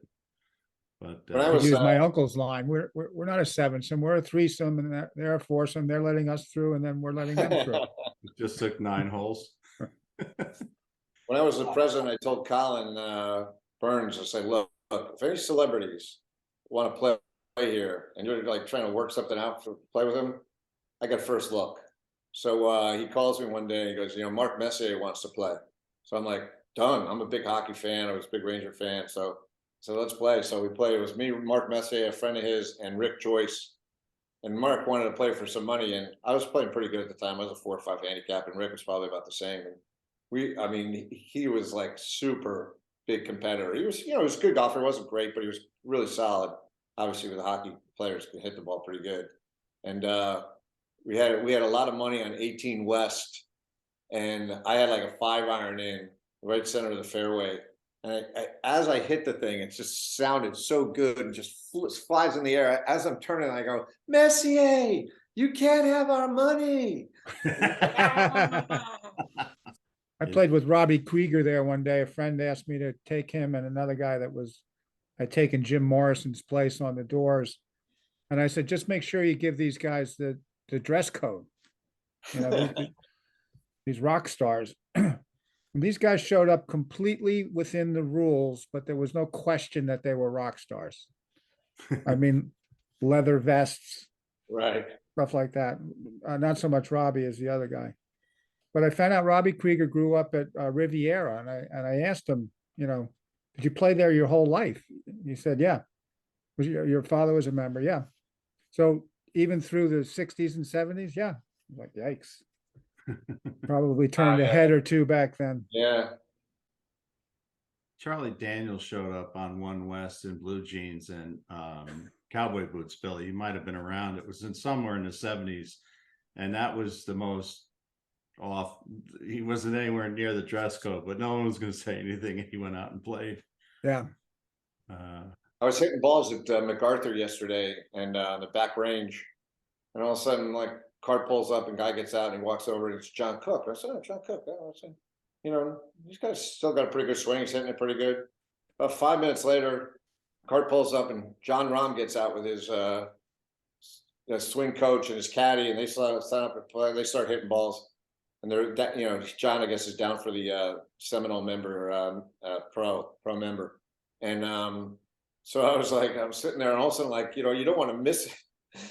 But I use my uncle's line. We're not a 7-some, we're a 3-some, and they're a 4-some. They're letting us through, and then we're letting them through. It just took 9 holes. When I was the president, I told Colin Burns, I said, look, if any celebrities want to play here and you're like trying to work something out to play with him, I got first look. So he calls me one day and he goes, Mark Messier wants to play. So I'm like, done. I'm a big hockey fan. I was a big Ranger fan. So let's play. So we played. It was me, Mark Messier, a friend of his, and Rick Joyce. And Mark wanted to play for some money, and I was playing pretty good at the time. I was a 4 or 5 handicap, and Rick was probably about the same. And he was like super big competitor. He was, he was a good golfer. He wasn't great, but he was really solid. Obviously, with the hockey players, can hit the ball pretty good. And we had a lot of money on 18 West, and I had like a 5-iron in right center of the fairway. And as I hit the thing, it just sounded so good and just flies in the air. As I'm turning, I go, Messier, you can't have our money. I played with Robbie Krieger there one day. A friend asked me to take him and another guy that had taken Jim Morrison's place on the doors. And I said, just make sure you give these guys the dress code. These rock stars. And these guys showed up completely within the rules, but there was no question that they were rock stars. I mean, leather vests, right, stuff like that. Not so much Robbie as the other guy. But I found out Robbie Krieger grew up at Riviera, and I asked him, did you play there your whole life? He said, yeah. Was your father was a member? Yeah. So even through the 60s and 70s, yeah. I was like, yikes. Probably turned a head or 2 back then. Yeah. Charlie Daniels showed up on 1 West in blue jeans and cowboy boots, Billy. You might have been around. It was somewhere in the 70s. And that was the most off. He wasn't anywhere near the dress code, but no one was going to say anything. He went out and played. Yeah. I was hitting balls at MacArthur yesterday and on the back range, and all of a sudden, like, cart pulls up and guy gets out and he walks over and it's John Cook. I said, "Oh, John Cook." I said, you know, he's still got a pretty good swing. He's hitting it pretty good. About 5 minutes later, cart pulls up and John Rahm gets out with his swing coach and his caddy, and they sign up and play. They start hitting balls, and they're you know, John, I guess, is down for the Seminole member, pro member, and so I was like, I'm sitting there, and all of a sudden, like, you know, you don't want to miss it.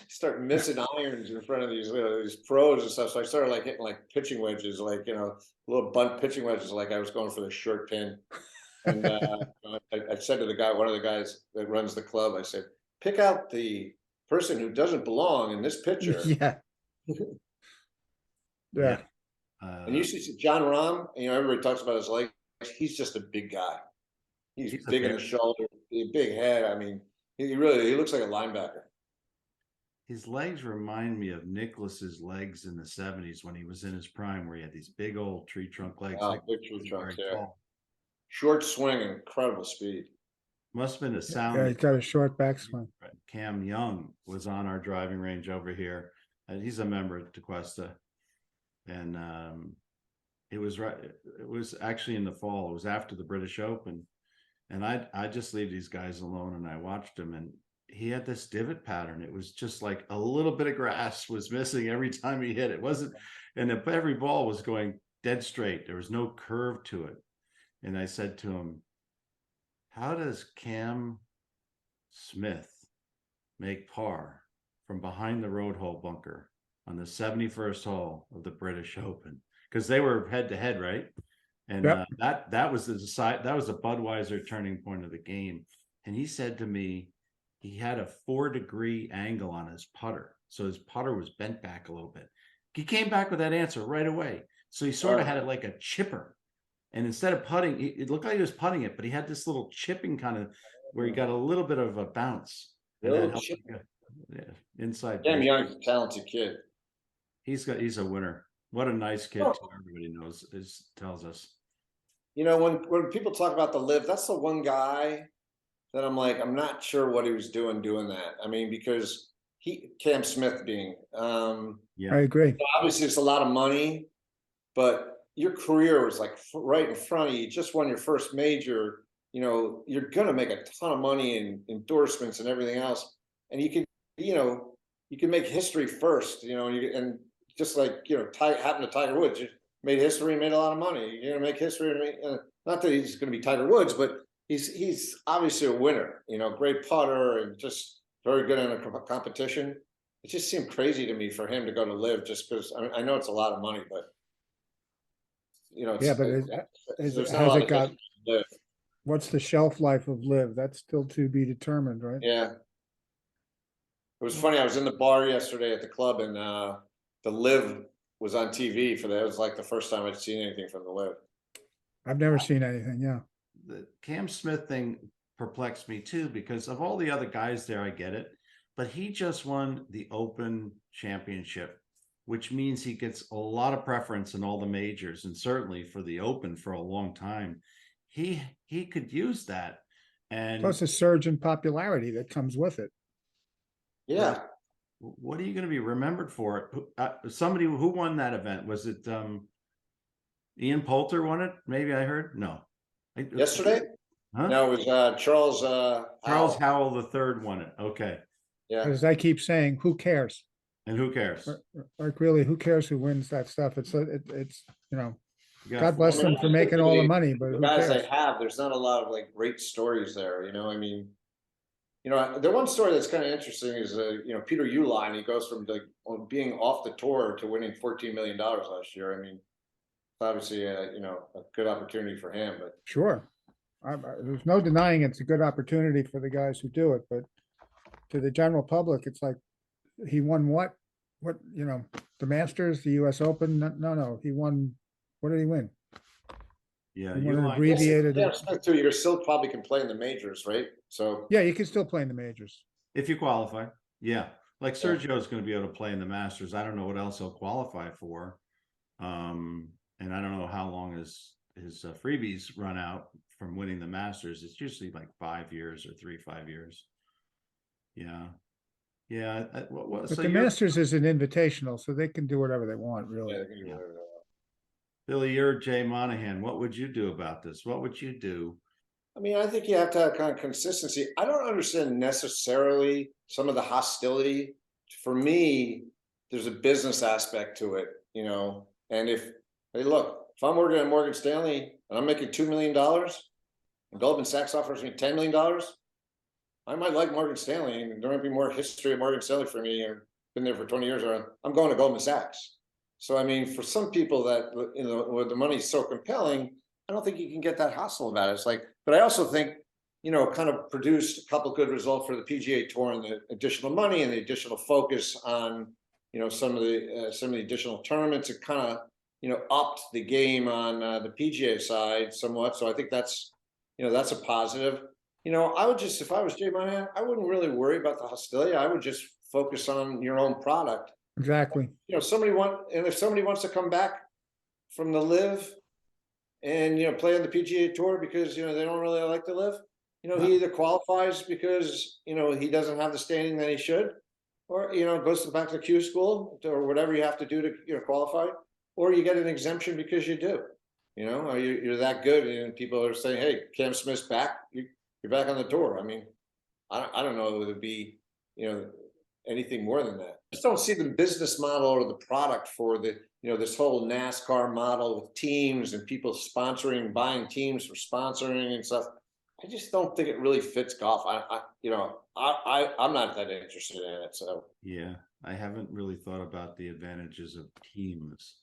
Start missing irons in front of these pros and stuff. So I started like hitting like pitching wedges, like, you know, little bunt pitching wedges, like I was going for the short pin. And I said to the guy, one of the guys that runs the club, I said, pick out the person who doesn't belong in this picture. Yeah. Yeah. And you see John Rahm, you know, everybody talks about his legs. He's just a big guy. He's big in the shoulder, big head. I mean, he looks like a linebacker. His legs remind me of Nicklaus's legs in the 70s when he was in his prime, where he had these big old tree trunk legs. Oh, like big tree trunks, yeah. Tall. Short swing, incredible speed. Must have been a sound. Yeah, he's got a short backswing. Cam Young was on our driving range over here, and he's a member at DeQuesta. And it was actually in the fall. It was after the British Open, and I just leave these guys alone, and I watched him, and he had this divot pattern. It was just like a little bit of grass was missing every time he hit. It wasn't, and every ball was going dead straight. There was no curve to it. And I said to him, how does Cam Smith make par from behind the road hole bunker on the 71st hole of the British Open? Because they were head to head, right? And Yep. that was that was a Budweiser turning point of the game. And he said to me, he had a 4-degree angle on his putter. So his putter was bent back a little bit. He came back with that answer right away. So he sort of had it like a chipper. And instead of putting, it looked like he was putting it, but he had this little chipping kind of where he got a little bit of a bounce. Yeah, inside. Cam Young's a talented kid. He's a winner. What a nice kid too. Everybody tells us. You know, when people talk about the LIV, that's the one guy that I'm like, I'm not sure what he was doing that. I mean, because Cam Smith being, I agree. obviously it's a lot of money, but your career was like right in front of you. You just won your first major. You know, you're going to make a ton of money in endorsements and everything else. And you can make history first, you know, and just like, you know, happened to Tiger Woods, you made history and made a lot of money. You're going to make history. Not that he's going to be Tiger Woods, but he's obviously a winner, you know, great putter and just very good in a competition. It just seemed crazy to me for him to go to LIV just because I know it's a lot of money, but you know, Yeah, but has it got, what's the shelf life of LIV? That's still to be determined, right? Yeah. It was funny. I was in the bar yesterday at the club, and the LIV was on TV for that. It was like the first time I'd seen anything from the LIV. I've never seen anything. Yeah. The Cam Smith thing perplexed me too, because of all the other guys there, I get it, but he just won the Open Championship, which means he gets a lot of preference in all the majors, and certainly for the Open for a long time. He could use that, and Plus a surge in popularity that comes with it. Yeah. What are you going to be remembered for? Somebody who won that event, was it Ian Poulter won it? Maybe I heard. No. Yesterday? Huh? No, it was Charles Howell III won it. Okay. Yeah. As I keep saying, who cares? And who cares? Like really, who cares who wins that stuff? It's you know, You got God bless them for making all the money, but the who guys cares? they have, there's not a lot of like great stories there. You know, I mean, you know, the one story that's kind of interesting is, you know, Peter Uline. He goes from like being off the tour to winning $14 million last year. I mean, obviously, you know, a good opportunity for him. But Sure. There's no denying it's a good opportunity for the guys who do it, but to the general public, it's like, he won what, you know, the Masters, the US Open? No, he won, what did he win? Yeah, He won an abbreviated. yeah, too, you still probably can play in the majors, right? So Yeah, you can still play in the majors. if you qualify. Yeah. Like Sergio's going to be able to play in the Masters. I don't know what else he'll qualify for. And I don't know how long his freebies run out from winning the Masters. It's usually like 5 years or 5 years. Yeah. Yeah. But So the Masters is an invitational, so they can do whatever they want, really. Yeah, they can do whatever they want. Billy, you're Jay Monahan. What would you do about this? What would you do? I mean, I think you have to have kind of consistency. I don't understand necessarily some of the hostility. For me, there's a business aspect to it, you know. And if, hey, look, if I'm working at Morgan Stanley and I'm making $2 million and Goldman Sachs offers me $10 million, I might like Morgan Stanley, and there might be more history of Morgan Stanley for me. I've been there for 20 years. I'm going to Goldman Sachs. So, I mean, for some people that, you know, where the money is so compelling, I don't think you can get that hostile about it. It's like, but I also think, you know, kind of produced a couple good results for the PGA Tour and the additional money and the additional focus on, you know, some of the additional tournaments. It kind of, you know, upped the game on the PGA side somewhat. So I think that's, you know, that's a positive. You know, I would just, if I was Jay Monahan, I wouldn't really worry about the hostility. I would just focus on your own product. Exactly. You know, if somebody wants to come back from the LIV and, you know, play on the PGA Tour because, you know, they don't really like the LIV, you know, he either qualifies because, you know, he doesn't have the standing that he should, or, you know, goes back to Q school or whatever you have to do to, you know, qualify, or you get an exemption because you do, you know, or you're that good. And people are saying, hey, Cam Smith's back. You're back on the tour. I mean, I don't know if it would be, you know, anything more than that. I just don't see the business model or the product for the, you know, this whole NASCAR model with teams and people sponsoring, buying teams for sponsoring and stuff. I just don't think it really fits golf. I'm not that interested in it. So Yeah, I haven't really thought about the advantages of teams.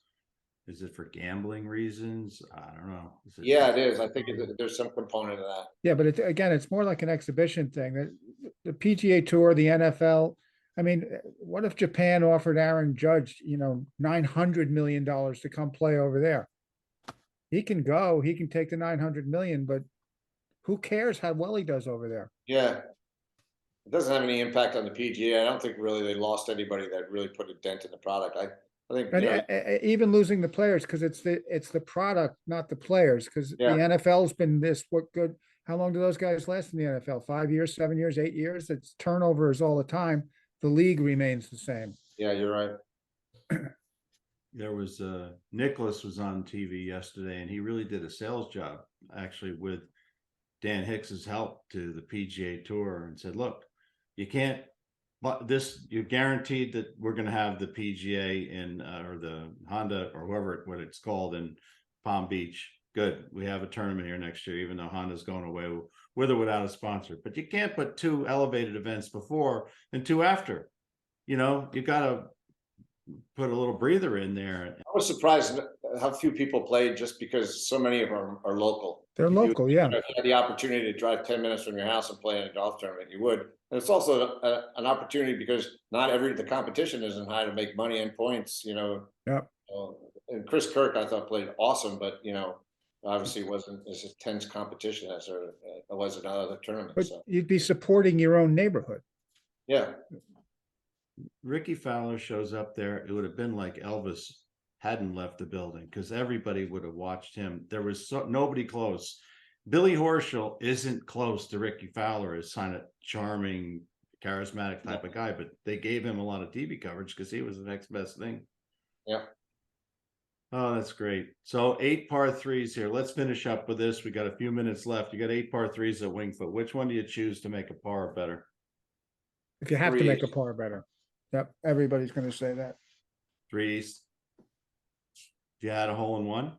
Is it for gambling reasons? I don't know. Yeah, it is. I think there's some component of that. Yeah, but again, it's more like an exhibition thing. The PGA Tour, the NFL. I mean, what if Japan offered Aaron Judge, you know, $900 million to come play over there? He can go. He can take the 900 million, but who cares how well he does over there? Yeah. It doesn't have any impact on the PGA. I don't think really they lost anybody that really put a dent in the product. I think, you know, even losing the players, because it's the product, not the players. Because the NFL's been this good. How long do those guys last in the NFL? 5 years, 7 years, 8 years? It's turnover is all the time. The league remains the same. Yeah, you're right. There was Nicholas was on TV yesterday, and he really did a sales job actually with Dan Hicks's help to the PGA Tour, and said, look, you can't, but this, you're guaranteed that we're going to have the PGA in or the Honda or whoever what it's called in Palm Beach. Good, we have a tournament here next year, even though Honda's going away with or without a sponsor. But you can't put 2 elevated events before and 2 after. You know, you got to put a little breather in there. I was surprised how few people played just because so many of them are local. They're local, yeah. If you had the opportunity to drive 10 minutes from your house and play in a golf tournament, you would. And it's also an opportunity because not the competition isn't high to make money and points, you know. Yeah. And Chris Kirk, I thought, played awesome, but, you know, obviously it wasn't as intense competition as there was in other tournaments. But so. You'd be supporting your own neighborhood. Yeah. Ricky Fowler shows up there. It would have been like Elvis hadn't left the building because everybody would have watched him. There was nobody close. Billy Horschel isn't close to Ricky Fowler as kind of charming, charismatic type of guy, but they gave him a lot of TV coverage because he was the next best thing. Yeah. Oh, that's great. So 8 par 3s here. Let's finish up with this. We got a few minutes left. You got 8 par 3s at Winged Foot. Which one do you choose to make a par better? If you have to make a 3s. par better. Yep, everybody's going to say that. 3s. You had a hole in one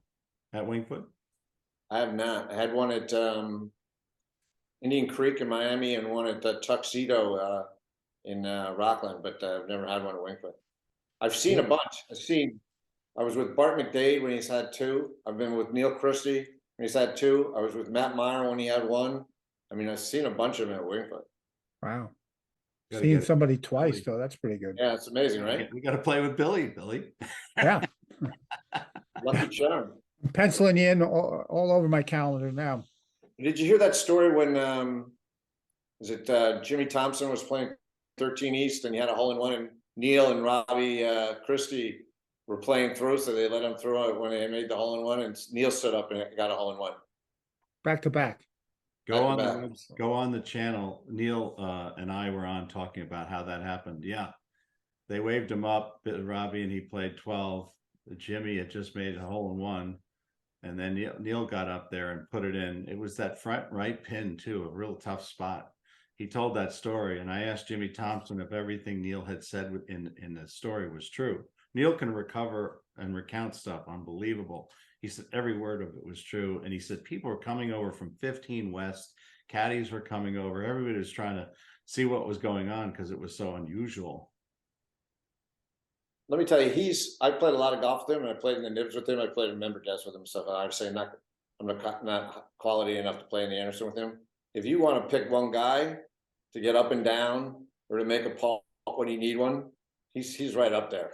at Winged Foot? I have not. I had one at Indian Creek in Miami and one at the Tuxedo in Rockland, but I've never had one at Winged Foot. I've seen a bunch. I was with Bart McDade when he's had 2. I've been with Neil Christie when he's had 2. I was with Matt Meyer when he had 1. I mean, I've seen a bunch of them at Winged Foot. Wow. Seeing somebody twice, though, that's pretty good. Yeah, it's amazing, right? We got to play with Billy. Yeah. Lucky charm. I'm penciling you in all over my calendar now. Did you hear that story when Jimmy Thompson was playing 13 East and he had a hole in one, and Neil and Robbie Christie were playing through, so they let him through when they made the hole-in-one, and Neil stood up and got a hole-in-one. Back to back. Go on Back the to web, go on the channel. Neil and I were on talking about how that happened. Yeah, they waved him up, Robbie, and he played 12. Jimmy had just made a hole-in-one, and then Neil got up there and put it in. It was that front right pin too, a real tough spot. He told that story, and I asked Jimmy Thompson if everything Neil had said in the story was true. Neil can recover and recount stuff, unbelievable. He said every word of it was true. And he said people were coming over from 15 West, caddies were coming over. Everybody was trying to see what was going on because it was so unusual. Let me tell you, I played a lot of golf with him, and I played in the nibs with him. I played in member guests with him and stuff. I would say I'm not quality enough to play in the Anderson with him. If you want to pick one guy to get up and down or to make a putt when you need one, he's right up there,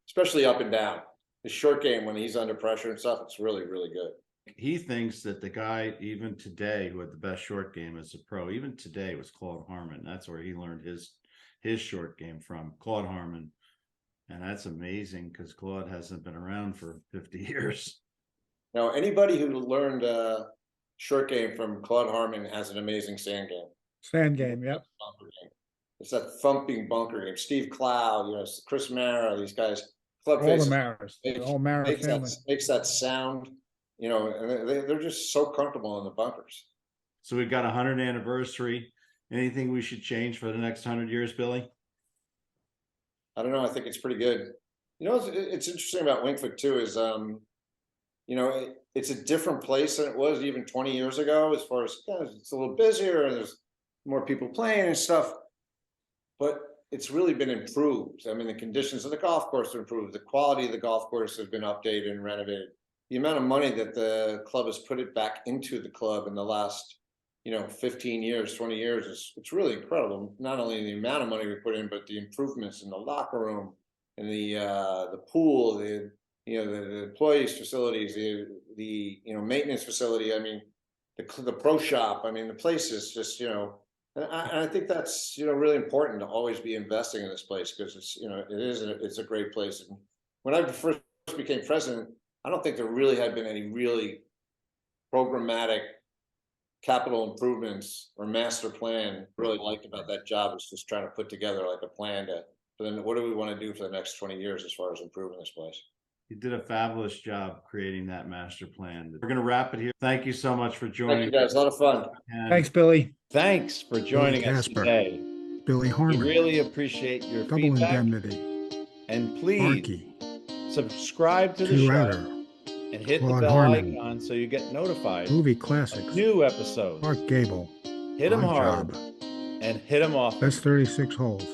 especially up and down. His short game when he's under pressure and stuff, it's really, really good. He thinks that the guy, even today, who had the best short game as a pro, even today, was Claude Harmon. That's where he learned his short game from, Claude Harmon. And that's amazing because Claude hasn't been around for 50 years. Now, anybody who learned short game from Claude Harmon has an amazing sand game. Sand game, yep. Bunker game. It's that thumping bunker game. Steve Cloud, Chris Mara, these guys. Club All the faces Maras, the whole Mara family. makes that sound, and they're just so comfortable in the bunkers. So we've got a 100th anniversary. Anything we should change for the next 100 years, Billy? I don't know. I think it's pretty good. It's interesting about Wingfoot too is, it's a different place than it was even 20 years ago, as far as it's a little busier and there's more people playing and stuff, but it's really been improved. I mean, the conditions of the golf course have improved. The quality of the golf course has been updated and renovated. The amount of money that the club has put it back into the club in the last, 15 years, 20 years, it's really incredible. Not only the amount of money we put in, but the improvements in the locker room and the pool, the employees facilities, the maintenance facility. I mean, the pro shop. I mean, the place is just, and I think that's, really important to always be investing in this place because it's a great place. And when I first became president, I don't think there really had been any really programmatic capital improvements or master plan. Really liked about that job is just trying to put together like a plan but then what do we want to do for the next 20 years as far as improving this place? You did a fabulous job creating that master plan. We're going to wrap it here. Thank you so much for joining. Thank you guys. A lot of fun. And Thanks, Billy. Thanks for joining us Casper. today. Billy We Harmon, really appreciate your Double feedback. Indemnity, And please Arky, subscribe to the Two show Outer, and hit the Claude bell Harmon, icon so you get notified Movie of Classics, new episodes. Mark Gable, Hit them Odd hard Job, and hit them off. Best 36 Holes,